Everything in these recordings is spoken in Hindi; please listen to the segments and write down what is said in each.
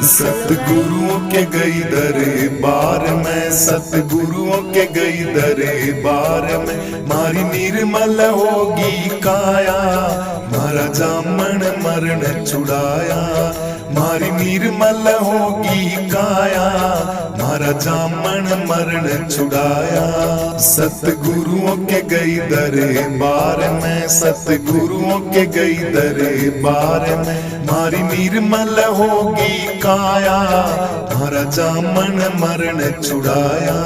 सतगुरुओं के गई दरबार में, सतगुरुओं के गई दरबार में, मारी निर्मल होगी काया, मारा जामन मरण छुड़ाया। मारी निर्मल होगी काया, मारा जामन मरण छुड़ाया। सतगुरुओं के गई दरबार में, सतगुरुओं के गई दरबार में, मारी निर्मल होगी काया, मारा जामन मरण छुड़ाया।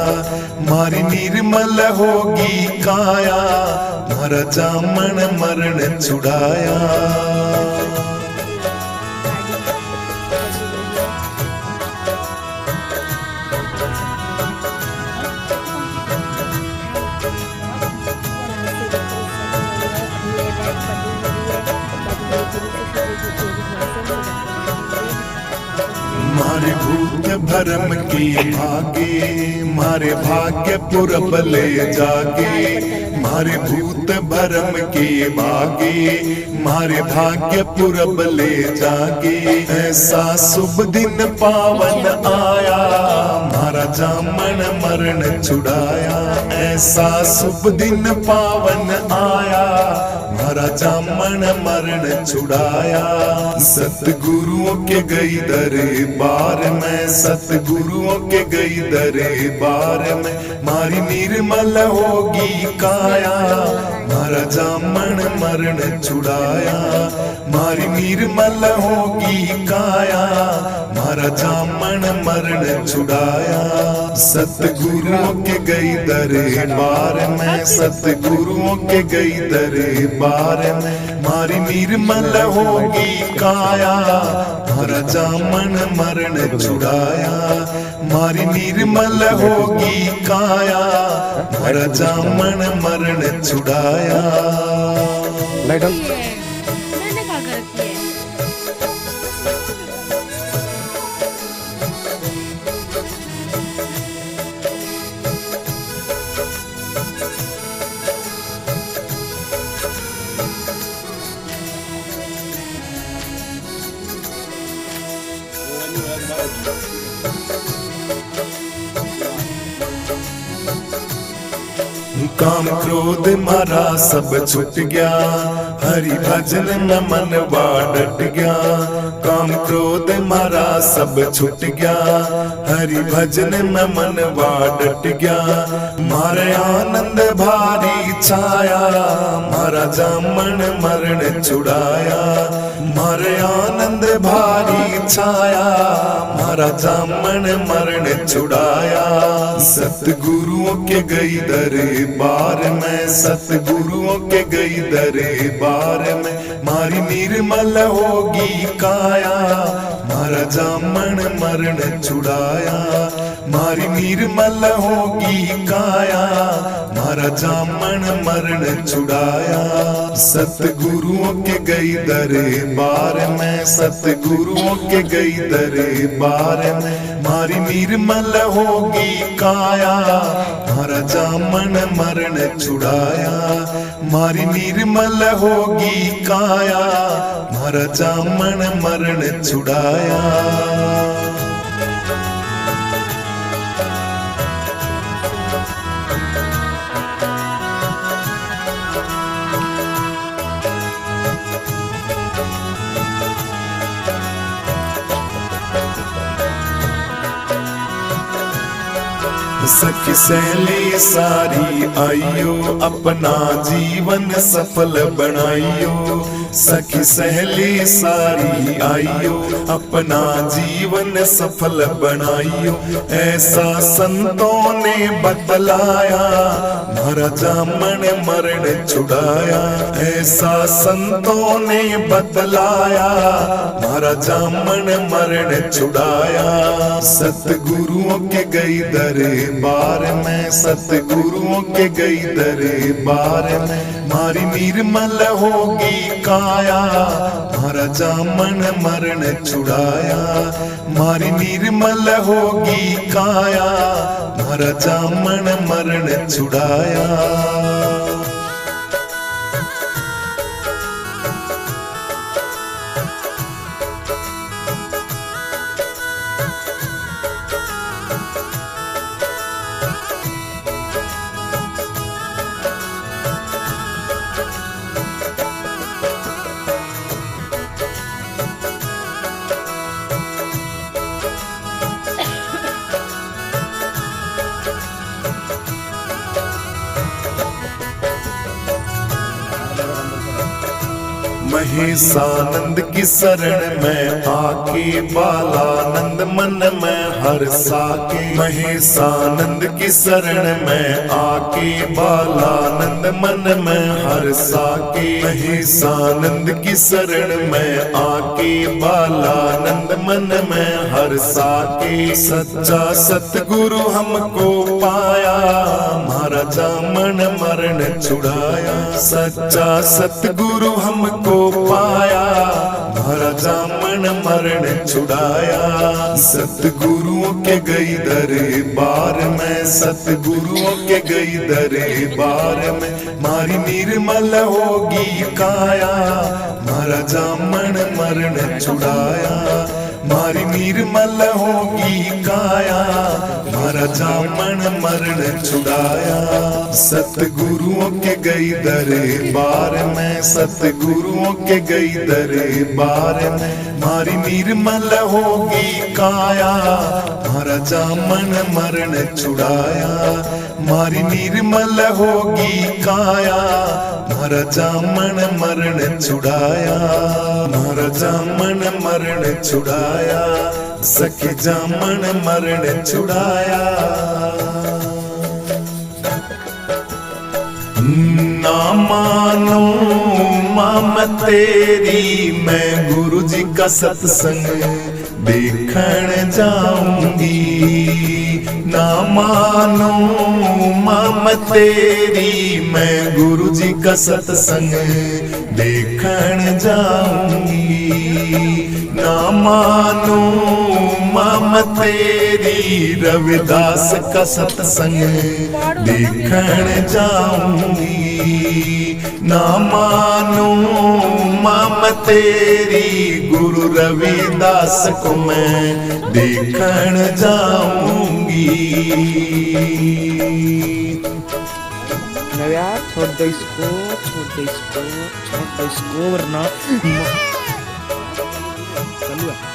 मारी निर्मल होगी काया, मारा जामन मरण छुड़ाया। मारे भूत भरम के भागे, मारे भाग्य पुरब ले जागे। मारे भूत भरम के भागे, मारे भाग्य पुरब ले जागे। ऐसा शुभ दिन पावन आया, मारा जामन मरण छुड़ाया। ऐसा शुभ दिन पावन आया, मारा जामन मरण छुड़ाया। सतगुरुओं के गई दरबार में, सतगुरुओं के गई दरबार में, मारी निर्मल होगी काया, मारा जामन मरण छुड़ाया। मारी निर्मल होगी काया, मारा जामन मरण छुड़ाया। सतगुरुओं के गई दरबार में, सतगुरुओं के गई दरबार में, मारी निर्मल होगी काया, मारा जामन मरण छुड़ाया। मारी निर्मल होगी काया, मारा जामन मरण छुड़ाया। काम क्रोध मारा सब छुट गया, हरि भजन में मनवा डट गया। काम क्रोध मारा सब छुट गया, हरि भजन में मनवा डट गया। मारे आनंद भारी छाया, मारा जामन मरण छुड़ाया। मारे आनंद भारी छाया, मारा जामन मरण छुड़ाया। सतगुरुओं के गई दरबार में, सतगुरुओं के गई दरबार में, मारी निर्मल होगी काया, मारा जामन मरण छुड़ाया। मारी निर्मल होगी काया, मारा जामन मरण छुड़ाया। सतगुरुओं के गई दरबार में, सतगुरुओं के गई दरबार में, मारी निर्मल होगी काया, मारा जामन मरण छुड़ाया। मारी निर्मल होगी काया, मारा जामन मरण छुड़ाया। सखी सहेली सारी आइयो, अपना जीवन सफल बनाइयो। सखी सहेली सारी आइयो, अपना जीवन सफल बनाइयो। ऐसा संतों ने बतलाया, मारा जामन मरण छुड़ाया। ऐसा संतों ने बतलाया, मारा जामन मरण छुड़ाया। सतगुरुओं के गई दरबार में, सतगुरुओं के गई दरबार में, मारी निर्मल होगी काया, मारा जामन मरण छुड़ाया। मारी निर्मल होगी काया, मारा जामन मरण छुड़ाया। महेशानंद की शरण में आके बालानंद मन में हर्षा के। महेशानंद की शरण में आके बालानंद मन में हर्षा के। महेशानंद की शरण में आके बालानंद मन में हर्षा के। सच्चा सतगुरु हमको पाया, महाराजा मन मरण छुड़ाया। सच्चा सतगुरु हमको पाया, महाराजा मन मरण छुड़ाया। सतगुरुओं के गई दरबार में, सतगुरुओं के गई दरबार में, मारी निर्मल होगी काया, महाराजा मन मरण छुड़ाया। मारी निर्मल होगी काया, महाराजा मन मरण छुड़ाया। सतगुरुओं के गई दरबार में, सतगुरुओं के गई दरबार में, मारी निर्मल होगी काया, महाराजा मन मरण छुड़ाया। मारी निर्मल होगी काया, महाराजा मन मरण छुड़ाया। महाराजा मन मरण छुड़ाया, सखी जा मन मरण छुड़ाया। ना मानो माम तेरी, मैं गुरु जी का सत्संग देखण जाऊंगी। ना मानो माम तेरी, मैं गुरु जी का सत्संग देखण जाऊंगी। ना मानो माम तेरी, रविदास का सत्संग देखण जाऊंगी। ना मानो माम तेरी, गुरु रविदास को मैं देखण जाऊंगी। यार छोड़ दो इसको, छोड़ दो इसको, छोड़ दो इसको, वरना चालू है।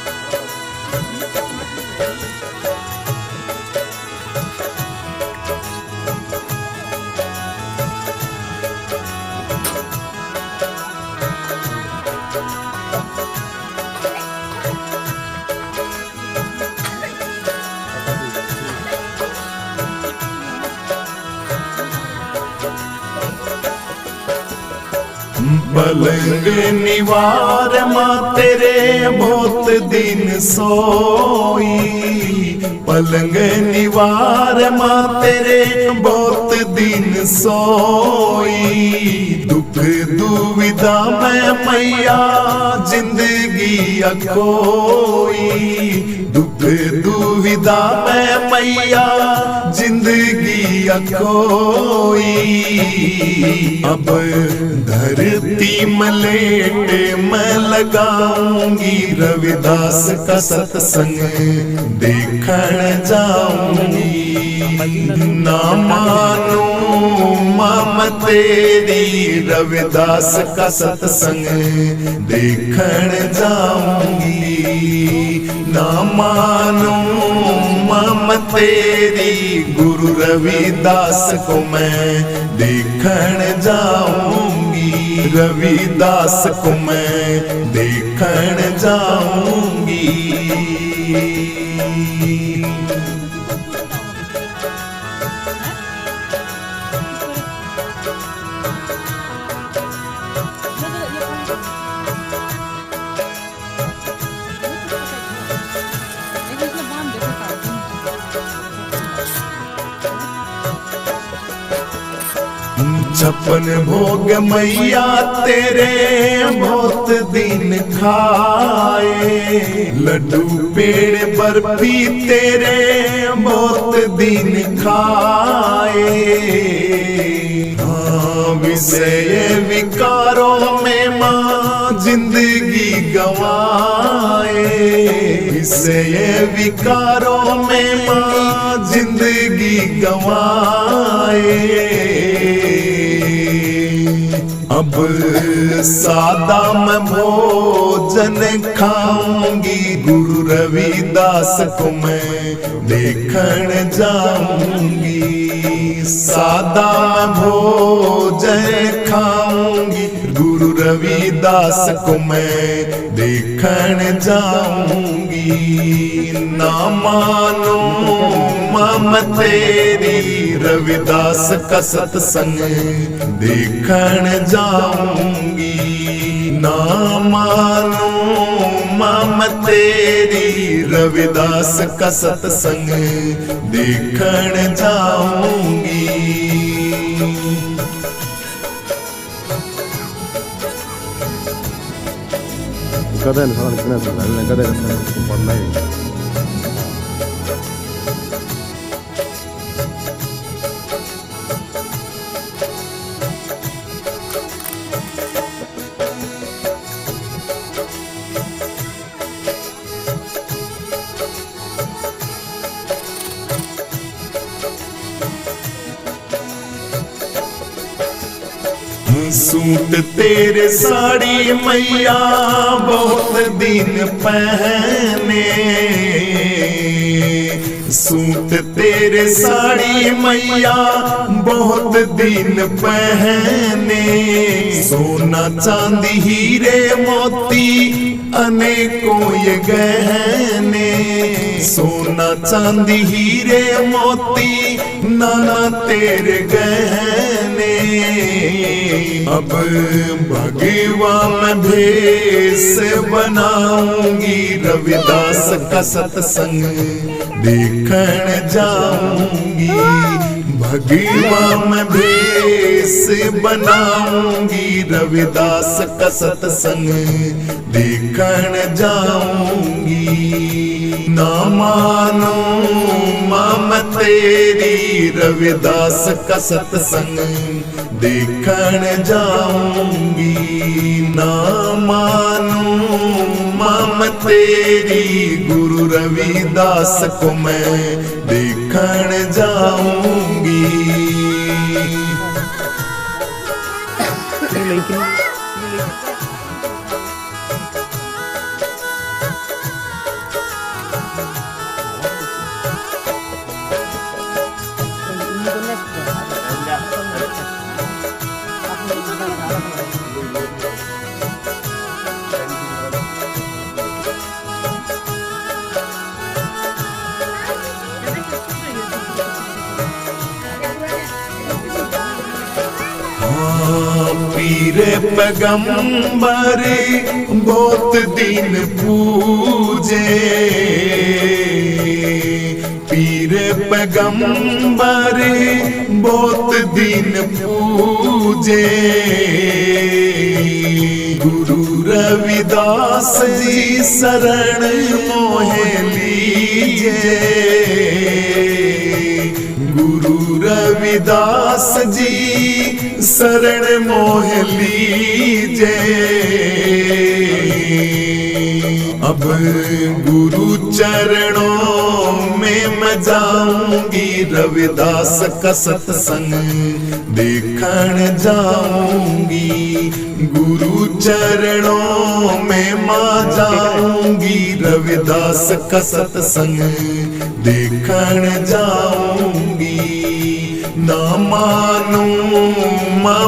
पलंग निवार माँ तेरे बहुत दिन सोई। पलंग निवार माँ तेरे बहुत दिन सोई। दुख दुविधा में मैया जिंदगी अखोई। दुख दुविधा में मैया जिंदगी अखोई। अब धरती मलेट मैं लगाऊंगी, रविदास का सत्संग देखण जाऊंगी। ना मानो माम तेरी, रविदास का सत्संग देखण जाऊंगी। ना मानो माम तेरी, गुरु रविदास को मैं देखण जाऊंगी। रविदास को मैं देखण जाऊंगी। छप्पन भोग मैया तेरे बहुत दिन खाए। लड्डू पेड़ बर्फी तेरे बहुत दिन खाए। हाँ विषय विकारों में माँ जिंदगी गवाए। विषय विकारों में माँ जिंदगी गवाए। अब सादा मैं भोजन खाऊंगी, गुरु रविदास को मैं देखण जाऊंगी। सादा मैं भोजन खाऊंगी, गुरु रविदास को मैं देखण जाऊंगी। ना मानो मैं तेरी रविदास का सत्संग देखण जाऊंगी। ना मानो मैं तेरी रविदास का सत्संग देखण जाऊंगी। गधे सारा निकलना पड़ता है, गधे का पढ़ना ही। सूट तेरे साड़ी मैया बहुत दिन पहने। सूट तेरे साड़ी मैया बहुत दिन पहने। सोना चांदी हीरे मोती अनेकों ये गहने। सोना चांदी हीरे मोती नाना तेरे गहने। अब भगवा मैं भेष बनाऊंगी रविदास का सत्संग देखण जाऊंगी। भगवा मैं भेष बनाऊंगी रविदास का सत्संग देखण जाऊंगी। ना मानो मैं तेरी रविदास का सत्संग देखण जाऊंगी। ना मानो मैं तेरी गुरु रविदास को मैं देखण जाऊंगी। पीर पैगंबर बहुत दिन पूजे। पीर पैगंबर बहुत दिन पूजे। गुरु रविदास जी शरण मोहे लीजे। गुरु रविदास जी शरण मोह लीजे। अब गुरु चरणों में मैं जाऊंगी रविदास का सत्संग देखण जाऊंगी। गुरु चरणों में मैं जाऊंगी रविदास का सत्संग देखण जाऊंगी। ना मानो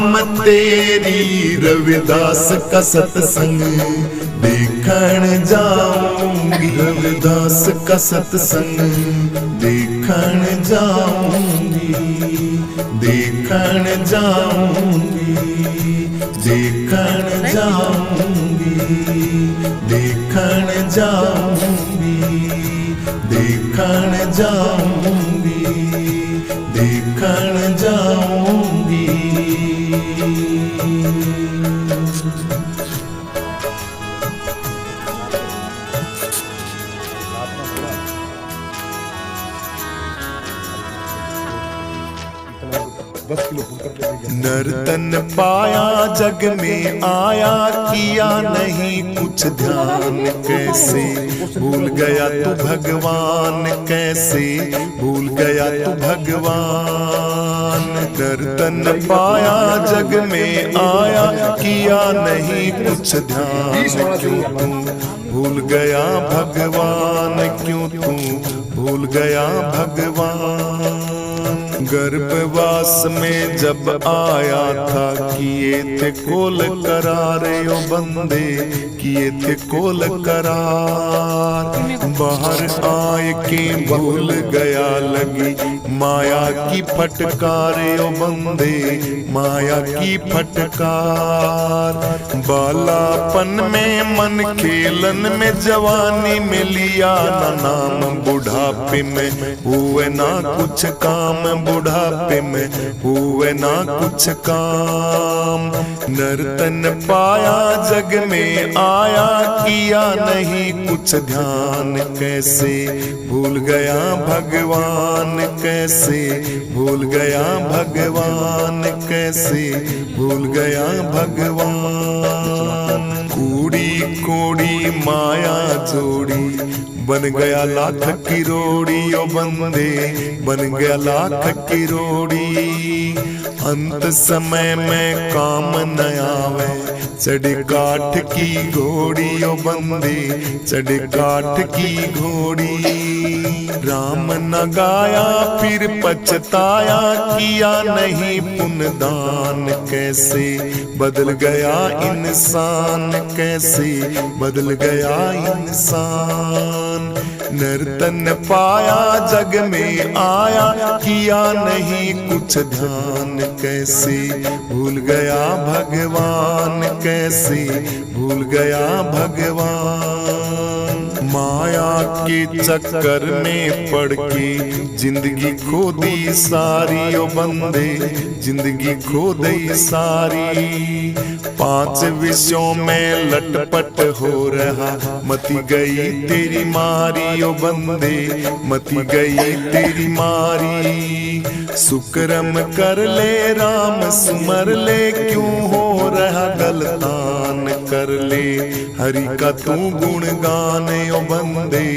मैं तेरी रविदास का सत्संग देखण जाऊंगी। रविदास का सत्संग देखण जाऊंगी। देखण जाऊंगी। देखण जाऊंगी। देखण जाऊंगी। देखण जाऊंगी। देखण जाऊंगी। नर्तन पाया जग में आया किया नहीं कुछ ध्यान। कैसे भूल गया तू भगवान। कैसे भूल गया तू भगवान। नर्तन पाया जग में आया किया नहीं कुछ ध्यान। क्यों तू भूल गया भगवान। क्यों तू भूल गया भगवान। गर्भवास में जब आया था किए थे कोल करार ओ बंदे, किए थे कोल करार। बाहर आए के भूल गया लगी माया की फटकार ओ बंदे, माया की फटकार। बालापन में मन खेलन में, जवानी में लिया ना नाम, बुढ़ापे में हुए ना कुछ काम, बुढ़ापे में हुए ना कुछ काम। नर्तन पाया जग में आया, किया नहीं कुछ ध्यान, कैसे भूल गया भगवान, कैसे भूल गया भगवान, कैसे भूल गया भगवान। कूड़ी कोड़ी माया जोड़ी, बन गया लाख की रोड़ी ओ बंदे, बन गया लाख की रोड़ी। अंत समय में काम न आवे, चढ़े काठ की घोड़ी ओ बंदे, चढ़े काठ की घोड़ी। राम न गाया फिर पछताया, किया नहीं पुण्य दान, कैसे बदल गया इंसान, कैसे बदल गया इंसान। नर्तन पाया जग में आया, किया नहीं कुछ ध्यान, कैसे भूल गया भगवान, कैसे भूल गया भगवान। माया के चक्कर में पड़ के जिंदगी खो दी सारी ओ बंदे, जिंदगी खो दी सारी। 5 विषयों में लटपट हो रहा, मती गई तेरी मारी ओ बंदे, मती गई तेरी मारी। सुकरम कर ले राम सुमर ले, क्यों हो रहा गलतान, कर ले हरि का तू गुणगान ओ बंदे,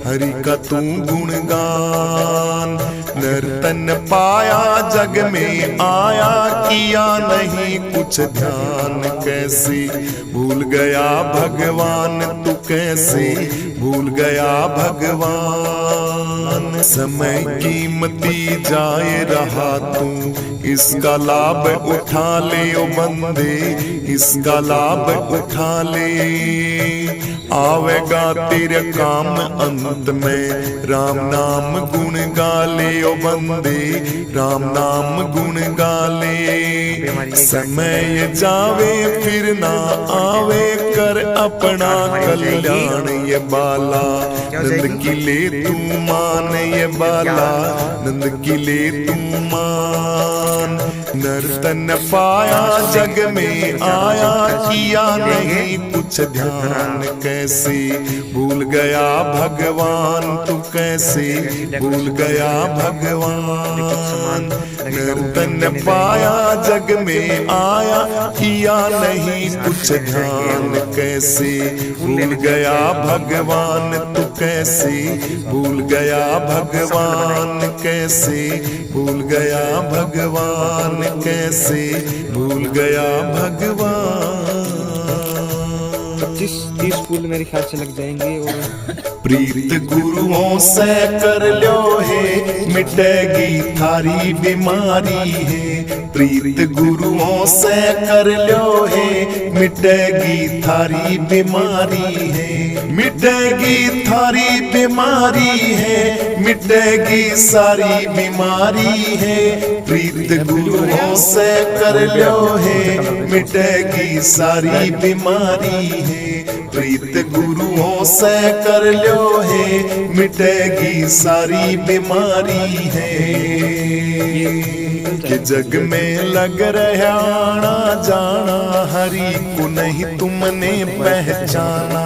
हरि का तू गुणगान। नर्तन पाया जग में आया, किया नहीं कुछ ध्यान, कैसे भूल गया भगवान, तू कैसे भूल गया भगवान। समय कीमती जाए रहा तू, इसका लाभ उठा ले ओ बंदे, इसका लाभ उठा ले। आवेगा तेरे काम अंत में, राम नाम गुण गा ले ओ बंदे, राम नाम गुण गा ले। समय जावे फिर ना आवे, कर अपना कल्याण ये बाला, नंद की ले तू मान ये बाला, नंद की ले तू मान। नर्तन पाया जग में आया, किया नहीं कुछ ध्यान, कैसे भूल गया भगवान, तू कैसे भूल गया भगवान। नर्तन पाया जग में आया, किया नहीं कुछ ध्यान, कैसे भूल गया भगवान, तू कैसे भूल गया भगवान, कैसे भूल गया भगवान, कैसे भूल गया भगवान। 25-30 फूल मेरे ख्याल से लग जाएंगे। और प्रीत गुरुओं से कर लो है, मिटेगी थारी बीमारी है। प्रीत गुरुओं से कर लो है, मिटेगी थारी बीमारी है, मिटेगी थारी बीमारी है, मिटेगी सारी बीमारी है। प्रीत गुरुओं से कर लो है, मिटेगी सारी बीमारी है। प्रीत गुरुओं से कर लो है, मिटेगी सारी बीमारी है। कि जग में लग रहा आना जाना, हरि को नहीं तुमने पहचाना।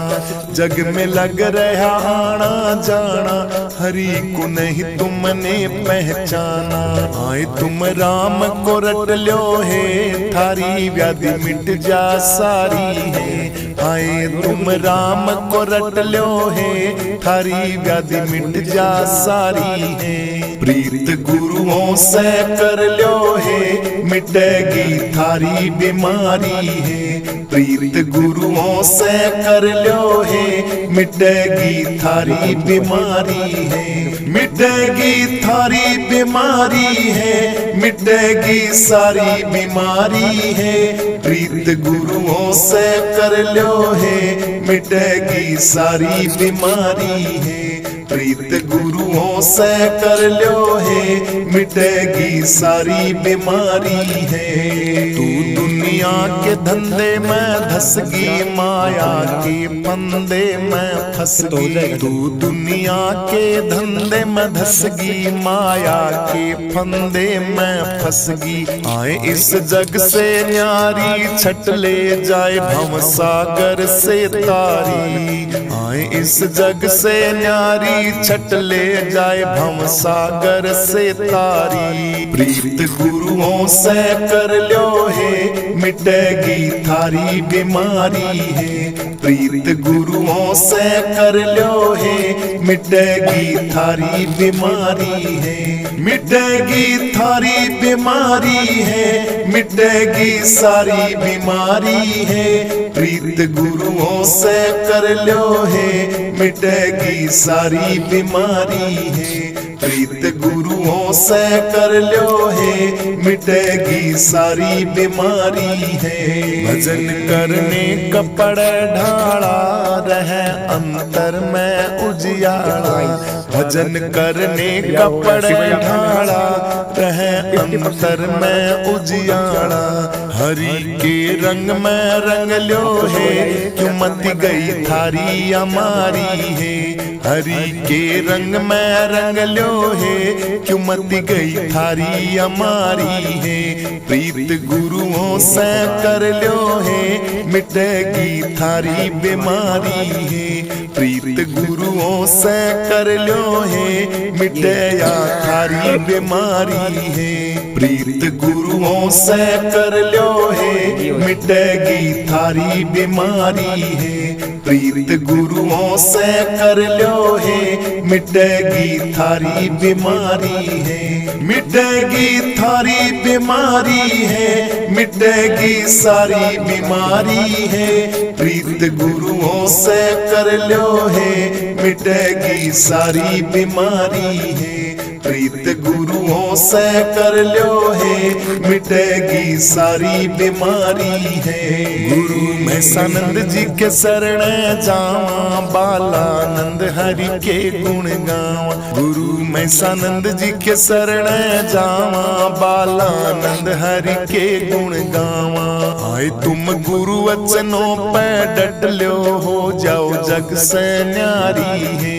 जग में लग रहा आना जाना, हरि को नहीं तुमने पहचाना। आए तुम राम को रट लो है, थारी व्याधि मिट जा सारी है। आए तुम राम को रट लो है, थारी व्याधि मिट जा सारी है। प्रीत गुरुओं से कर लो है, मिटेगी थारी बीमारी है। प्रीत गुरुओं से कर लो है, मिटेगी थारी बीमारी है, मिटेगी थारी बीमारी है, मिटेगी सारी बीमारी है। प्रीत गुरुओं से कर लो है, मिटेगी सारी बीमारी है, प्रीत गुरुओं से कर लो है, मिटेगी सारी बीमारी है। तू दुनिया के धंधे में धस गई, माया के फंदे में फंस गई, तू दुनिया के धंधे में धस गई, माया के फंदे में फंस गई। आए इस जग से न्यारी छट ले जाए भव सागर से तारी, आए इस जग से न्यारी छट ले जाए भव सागर से तारी। प्रीत गुरुओं से कर लो है, मिटेगी थारी बीमारी है, प्रीत गुरुओं से कर लो है, मिटेगी थारी बीमारी है, मिटेगी थारी बीमारी है, मिटेगी सारी बीमारी है। प्रीत गुरुओं से कर लो है, मिटेगी सारी बीमारी है, प्रीत गुरुओं से कर लो है, मिटेगी सारी बीमारी है। भजन करने का पड़े ढाला, रहे अंतर में उजियारा, भजन करने का पड़े ढाला, रहे अंतर में उजियारा। हरि के रंग में रंग लो है, क्यों मत गई थारी हमारी है, हरि के रंग में रंग लो है, क्यों मत गई थारी हमारी है। प्रीत गुरुओं से कर लो है, मिटेगी थारी बीमारी है, प्रीत गुरुओं से कर लो है, मिटेया थारी बीमारी है। प्रीत गुरुओं से कर लो है, मिटेगी थारी बीमारी है, प्रीत गुरुओं से कर लो है, मिटेगी थारी बीमारी है, मिटेगी थारी बीमारी है, मिटेगी सारी बीमारी है। प्रीत गुरुओं से कर लो है, मिटेगी सारी बीमारी है, प्रीत गुरुओं से कर लो है, मिटेगी सारी बीमारी है। गुरु मैं सानंद जी के शरण जावा, बालानंद हरि के गुण गावा, गुरु मैं सानंद जी के शरण जावा, बालानंद हरि के गुण गावा। आए तुम गुरु वचनों पे डट लो, हो जाओ जग से न्यारी है,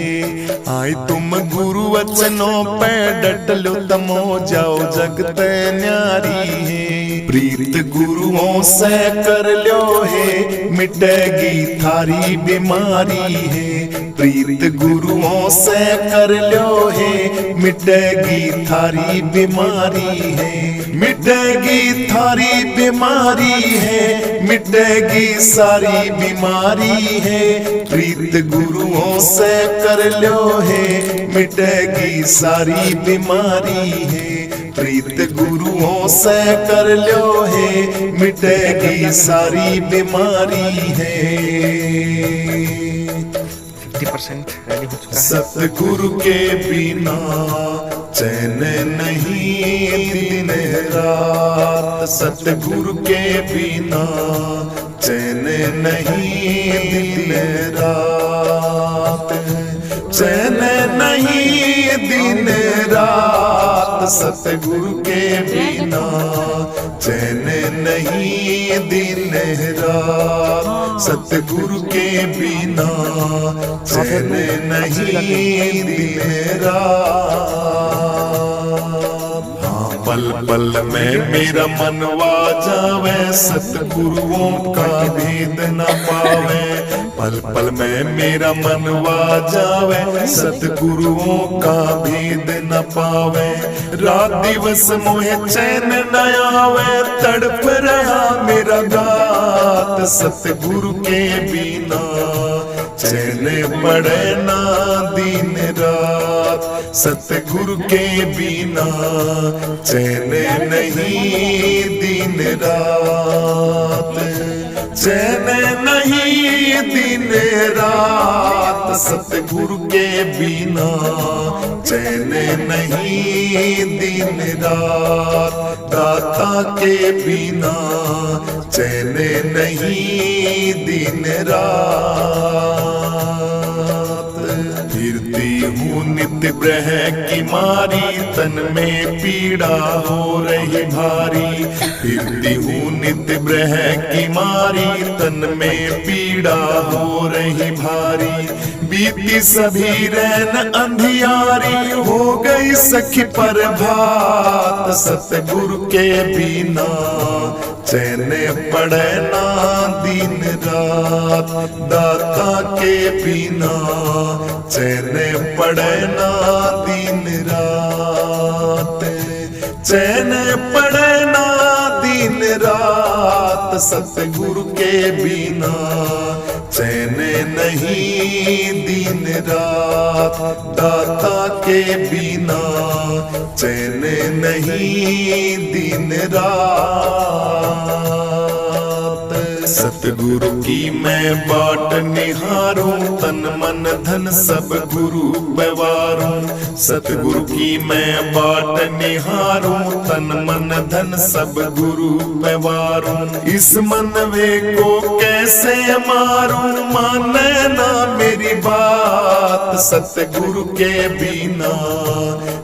आए तुम गुरु वचनों पे डट लो, तम हो जाओ जगत न्यारी है। प्रीत गुरुओं से कर लो है, मिटेगी थारी बीमारी है, प्रीत गुरुओं से कर लो है, मिटेगी थारी बीमारी है, मिटेगी थारी बीमारी है, मिटेगी सारी बीमारी है। प्रीत गुरुओं से कर लो है, मिटेगी सारी बीमारी है, प्रीत गुरुओं से कर लो है, मिटेगी सारी बीमारी है। 50% रेडी हो चुका है। सतगुरु के बिना चैन नहीं दिन रात, सतगुरु के बिना चैन नहीं दिन रात, चैन नहीं दिन रात, सतगुरु के बिना चैन नहीं दिन रात, सतगुरु के बिना चैन नहीं दिन रात। हाँ पल पल में मेरा मनवा जावे, सतगुरुओं का भेद न पावे, पल पल में मेरा मनवा जावे, सतगुरुओं का भेद न पावे। रात दिवस मोहे चैन न आवे, तड़प रहा मेरा गात, सतगुरु के बिना चैन पड़े ना दिन रात, सतगुरु के बिना चैन नहीं दिन रात, चैन नहीं दिन रात सतगुरु के बिना, चैन नहीं दिन रात दाता के बिना, चैन नहीं दिन रात। फिरती हूँ नित्य ग्रह की मारी, तन में पीड़ा हो रही भारी। फिरती हूँ नित्य ग्रह की मारी, तन में पीड़ा हो रही भारी। बीती सभी रैन अंधियारी, हो गई सखी प्रभात सतगुरु के बिना, चैन पड़े ना दिन रात दाता के बिना, चैन पड़े ना दिन रात। चैन पड़े ना दिन रात सतगुरु के बिना, चैन नहीं दिन रात दाता के बिना, चैन नहीं दिन रात। सतगुरु की मैं बाट निहारूं, तन मन धन सब गुरु व्यवहारूं। सतगुरु की मैं बाट निहारूं, तन मन धन सब गुरु व्यवहारूं। इस मनवे को कैसे मारूं, माने ना मेरी बात सतगुरु के बिना,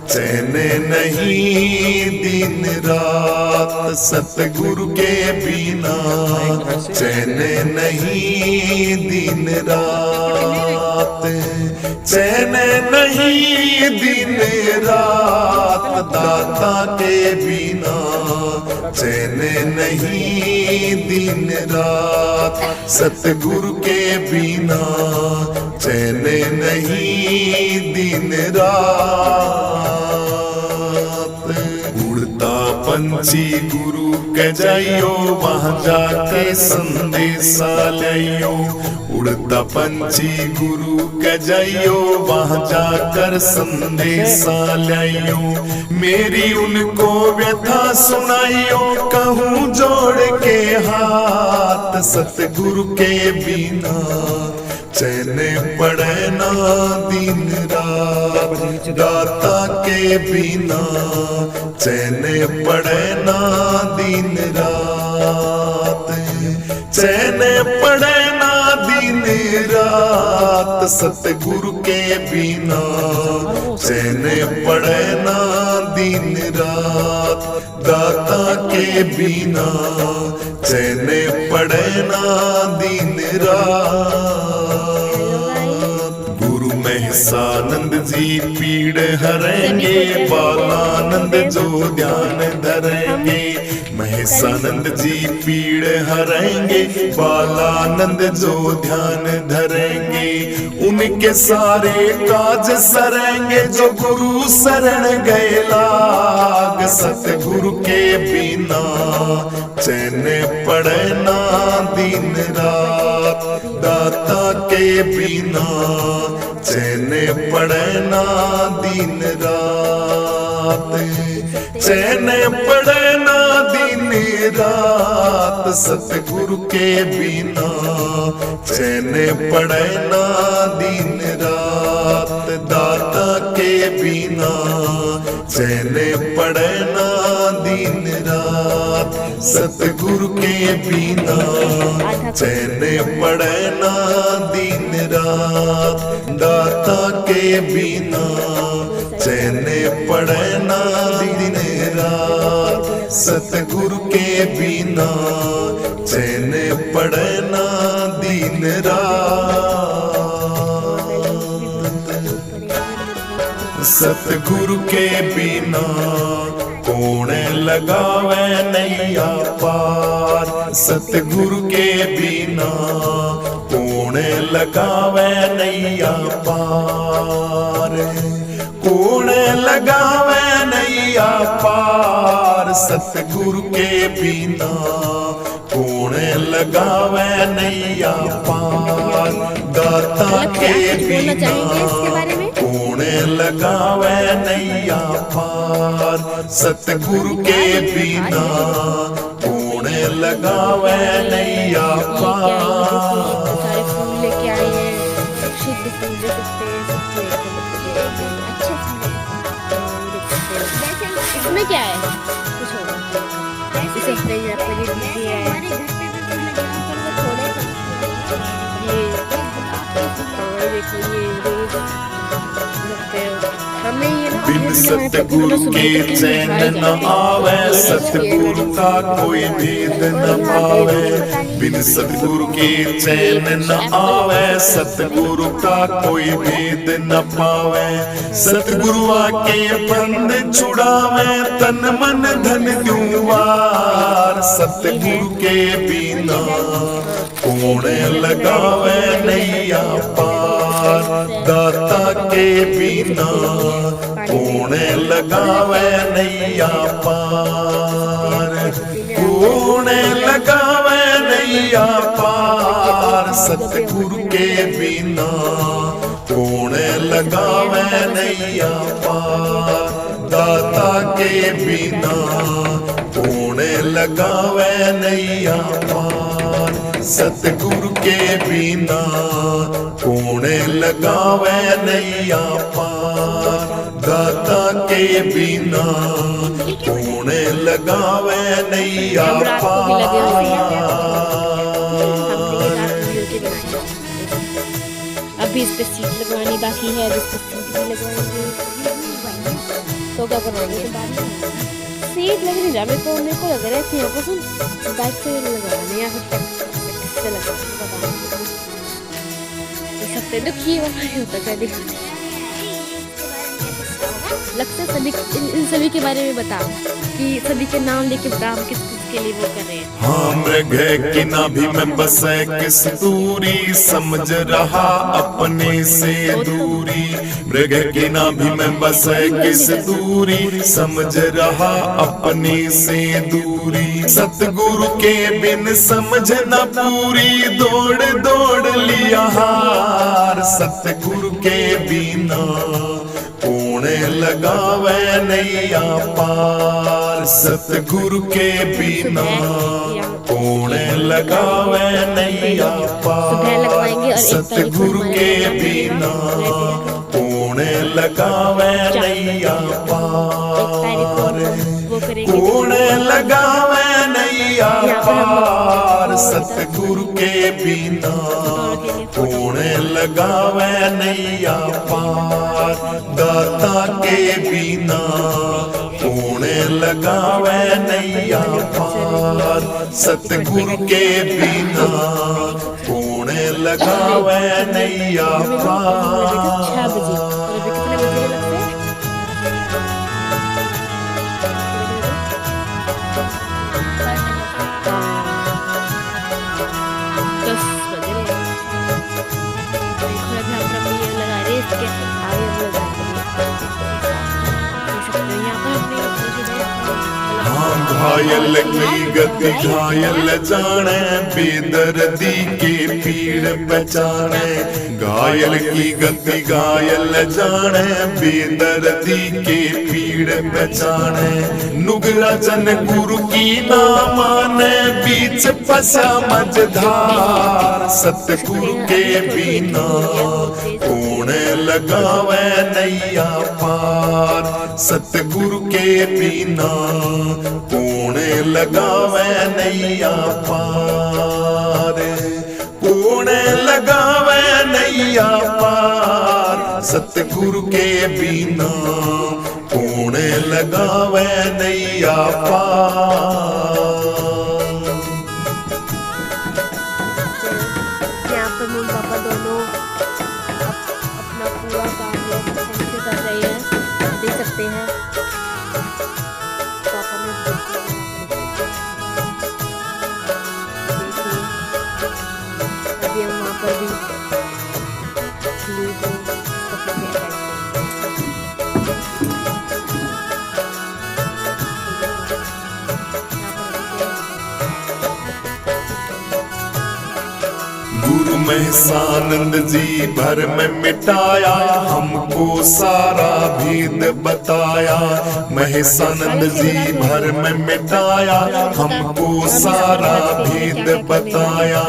चैन नहीं दिन रात सतगुरु के बिना, चैन नहीं दिन रात। चैन नहीं दिन रात दाता के बिना, चैन नहीं दिन रात सतगुरु के बिना, चैन नहीं दिन रात। उड़ता पंछी गुरु के जाइयो, वहां जाके संदेशा लियो। उड़ता पंछी गुरु के जाइयो, वहां जाकर संदेशा लियो। मेरी उनको व्यथा सुनाइयो, कहूँ जोड़ के हाथ सतगुरु के बिना, चैन पड़े ना दिन रात दाता के बिना, चैन पड़े ना दिन रात। चैन पड़े ना दिन रात सतगुरु के बिना, चैन पड़े ना दिन रात दाता के बिना, चैन पड़े ना दिन रात। गुरु महसानंद जी पीड़ हरेंगे, बालानंद जो ध्यान धरेंगे। महसानंद जी पीड़ हरेंगे, बालानंद जो ध्यान धरेंगे। उनके सारे काज सरेंगे, जो गुरु शरण गए लाग सतगुरु के बिना, चैन पड़े ना दिन रात दाता के बिना, चैन पड़े ना दिन रात। चैन पड़े ना दिन रात सतगुरु के बिना, चैन पड़े ना दिन रात दाता के बिना, चैन पड़े ना दिन रात सतगुरु के बिना, चैन पड़े ना दिन रात दाता के बिना, चैन पड़े ना दिन रात सतगुरु के बिना, चैन पड़े ना दिन रात। सतगुरु के बिना कौन लगावे नैया पार, सतगुरु के बिना कौन लगावे नैया पार। कौन लगावे नैया पार सतगुरु के बिना, कौन लगावे नैया पार दाता के बिना, कौन लगावे नैया पार सतगुरु के बिना, कौन कौन लगावे नैया पार। सारे फूल लेके आए हैं, शुद्ध फूल दे सकते हैं, सबको अच्छे फूल। इसमें क्या है, कुछ होगा इस हफ्ते पनीर दी है ये देखो ये रोज लगते हैं हमें ये ना बिन सतगुरु के चैन न आवे, सतगुरु का कोई भेद न पावे। बिन सतगुरु के चैन न आवे, सतगुरु का कोई भेद न पावे। सतगुरु आके बंद छुड़ावे, तन मन धन क्यों वार। सतगुरु के बिना कौन लगावे नैया पार। दाता के बिना कौन लगावे नैया पार। कौन लगावे नैया पार। सतगुरु के बिना कौन लगावे नैया पार। दाता के बिना कौन लगावे नैया पार। सतगुरु के बिना कौन लगावे नैया पार। दाता के बिना कौन लगावे नैया पार। अभी इस पे सीट लगवानी बाकी है, अभी इस पे सीट भी लगवाएंगे। तो क्या करवाएंगे, सीट लग नहीं रहा मेरे को लग रहा है कि को सुन बाइक से लगवाने या फिर टैक्सी से लगवाने, पता नहीं इस हफ्ते तो की होता क्या दिखाने। लगता है सभी इन सभी के बारे में बता कि सभी के नाम लेके बता हम किस के लिए वो कर रहे हैं। हाँ मृग की नाभि में बसे किस दूरी, समझ रहा अपने से दूरी। मृग की नाभि में बसे किस दूरी, समझ रहा अपने से दूरी। सतगुरु के बिन समझ न पूरी, दौड़ दौड़ लिया हार। सतगुरु के बिना कौन लगावे नैया पार। सतगुरु के बिना कौन लगावे नैया पार। सतगुरु के बिना कौन लगावे नैया पार। कौन लगावे नैया पार। सतगुरु के बिना कौन लगावे नैया पार। दाता के बिना कौन लगावे नैया पार। सतगुरु के बिना कौन लगावे नैया पार। घायल की गति घायल जाने, बेदर्दी के पीड़ पहचाने। घायल की गति घायल जाने, बेदर्दी के पीड़ पहचाने। नुगरा जन गुरु की ना माने, बीच फंसा मझधार। सतगुरु के बिना कौन लगावे नैया पार। सतगुरु के बिना कौन लगावे नैया पार। कौन लगावे नैया पार। सतगुरु के बिना कौन लगावे नैया पार। यहाँ पर मम्मी पापा दोनों अपना पूरा काम से कर रहे हैं, देख सकते हैं। पापा ने अभी हम वहाँ पर भी गुरु महसानंद जी भर में मिटाया, हमको सारा भेद बताया। महसानंद जी भर में मिटाया, हमको सारा भेद बताया।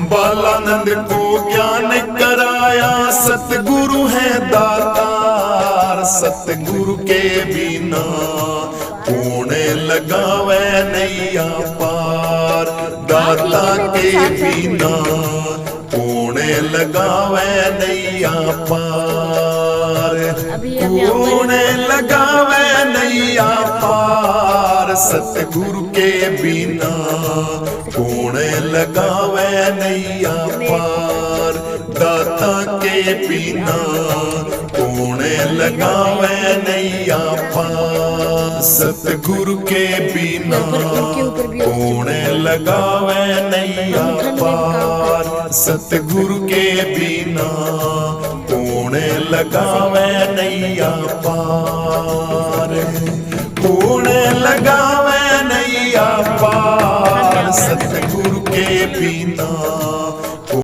बालानंद को ज्ञान कराया, सतगुरु है दातार। सतगुरु के बिना कौन लगावे नैया पार। दाता के बिना कौन लगावे नैया पार। कौन लगावे नैया पार। सतगुरु के बिना कौन लगावे नैया पार। दाता के बिना कौन लगावे नैया पार। सतगुरु के बिना कौन लगावे नैया पार। सतगुरु के बिना कौन लगावे नैया पार। कौन लगावे नैया पार। सतगुरु के बिना